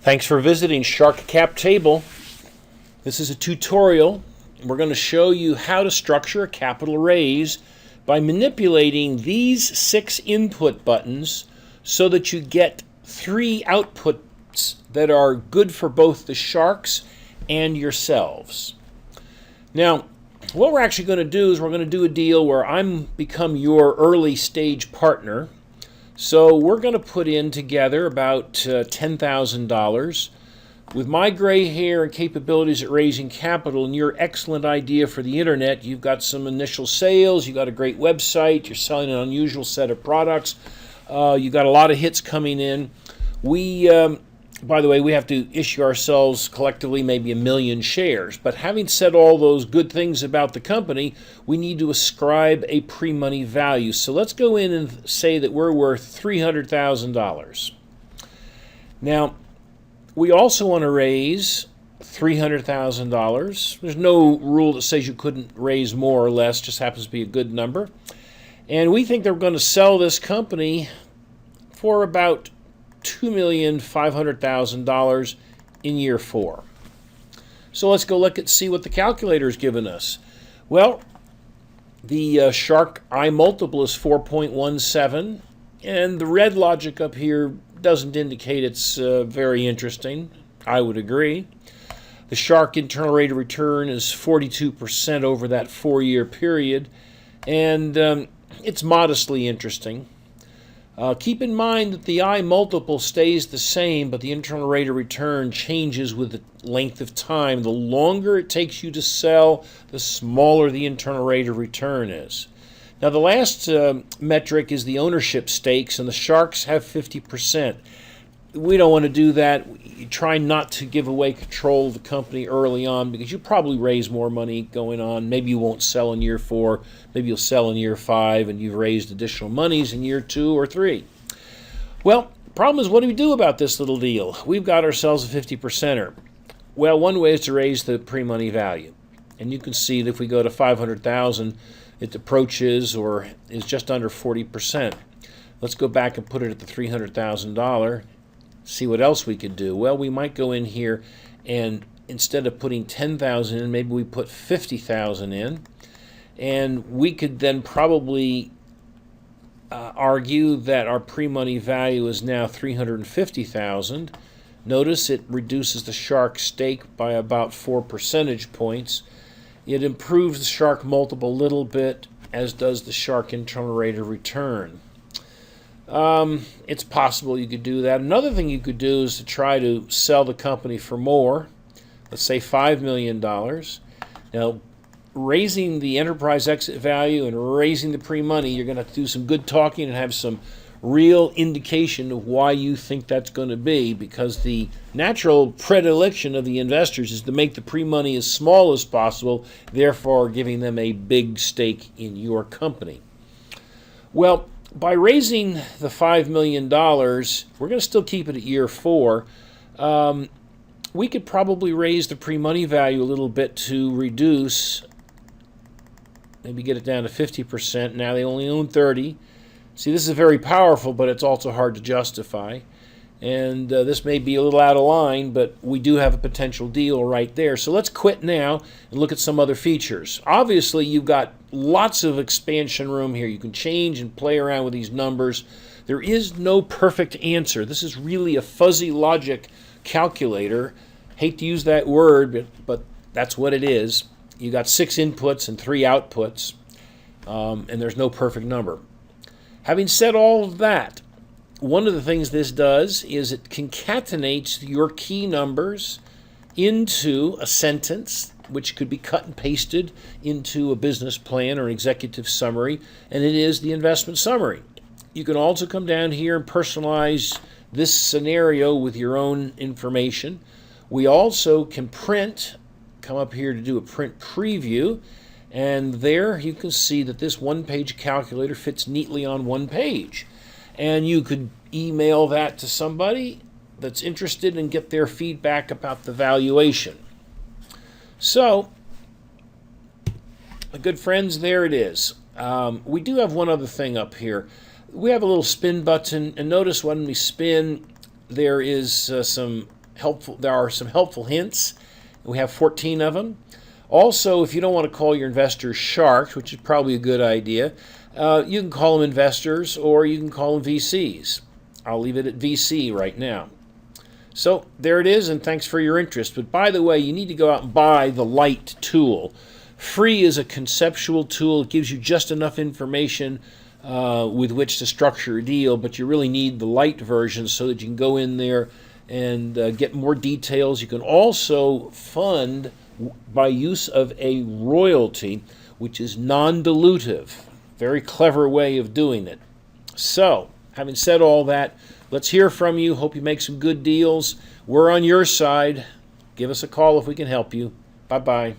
Thanks for visiting Shark Cap Table. This is a tutorial. We're going to show you how to structure a capital raise by manipulating these 6 input buttons so that you get 3 outputs that are good for both the sharks and yourselves. Now, what we're actually going to do is we're going to do a deal where I'm become your early stage partner. So we're going to put in together about $10,000. With my gray hair and capabilities at raising capital and your excellent idea for the internet, you've got some initial sales, you've got a great website, you're selling an unusual set of products, you've got a lot of hits coming in. By the way, we have to issue ourselves collectively maybe 1 million shares. But having said all those good things about the company, we need to ascribe a pre-money value. So let's go in and say that we're worth $300,000. Now, we also want to raise $300,000. There's no rule that says you couldn't raise more or less, just happens to be a good number. And we think they're going to sell this company for about $2,500,000 in year 4. So let's go look and see what the calculator has given us. Well, the shark eye multiple is 4.17, and the red logic up here doesn't indicate it's very interesting. I would agree. The shark internal rate of return is 42% over that 4-year period, and it's modestly interesting. Keep in mind that the I multiple stays the same, but the internal rate of return changes with the length of time. The longer it takes you to sell, the smaller the internal rate of return is. Now, the last metric is the ownership stakes, and the sharks have 50%. We don't want to do that. You try not to give away control of the company early on because you probably raise more money going on. Maybe you won't sell in year 4. Maybe you'll sell in year 5 and you've raised additional monies in year 2 or 3. Well, the problem is, what do we do about this little deal? We've got ourselves a 50%er. Well, one way is to raise the pre-money value. And you can see that if we go to $500,000, it approaches or is just under 40%. Let's go back and put it at the $300,000. See what else we could do. Well, we might go in here and instead of putting $10,000 in, maybe we put $50,000 in, and we could then probably argue that our pre-money value is now $350,000. Notice it reduces the shark stake by about 4 percentage points. It improves the shark multiple a little bit, as does the shark internal rate of return. It's possible you could do that. Another thing you could do is to try to sell the company for more, let's say $5 million. Now, raising the enterprise exit value and raising the pre-money, you're going to have to do some good talking and have some real indication of why you think that's going to be, because the natural predilection of the investors is to make the pre-money as small as possible, therefore giving them a big stake in your company. Well, by raising the $5 million, we're going to still keep it at year 4. We could probably raise the pre-money value a little bit to reduce, maybe get it down to 50%. Now they only own 30. See, this is very powerful, but it's also hard to justify. And this may be a little out of line, but we do have a potential deal right there. So let's quit now and look at some other features. Obviously, you've got lots of expansion room here. You can change and play around with these numbers. There is no perfect answer. This is really a fuzzy logic calculator. Hate to use that word, but that's what it is. You got 6 inputs and 3 outputs, and there's no perfect number. Having said all of that, one of the things this does is it concatenates your key numbers into a sentence, which could be cut and pasted into a business plan or an executive summary, and it is the investment summary. You can also come down here and personalize this scenario with your own information. We also can print, come up here to do a print preview, and there you can see that this one-page calculator fits neatly on one page. And you could email that to somebody that's interested and get their feedback about the valuation. So, my good friends, there it is. We do have one other thing up here. We have a little spin button, and notice when we spin, there is some helpful. There are some helpful hints. We have 14 of them. Also, if you don't want to call your investors sharks, which is probably a good idea, you can call them investors or you can call them VCs. I'll leave it at VC right now. So there it is, and thanks for your interest. But by the way, you need to go out and buy the Light tool. Free is a conceptual tool. It gives you just enough information with which to structure a deal, but you really need the Light version so that you can go in there and get more details. You can also fund by use of a royalty, which is non-dilutive. Very clever way of doing it. So, having said all that, let's hear from you. Hope you make some good deals. We're on your side. Give us a call if we can help you. Bye-bye.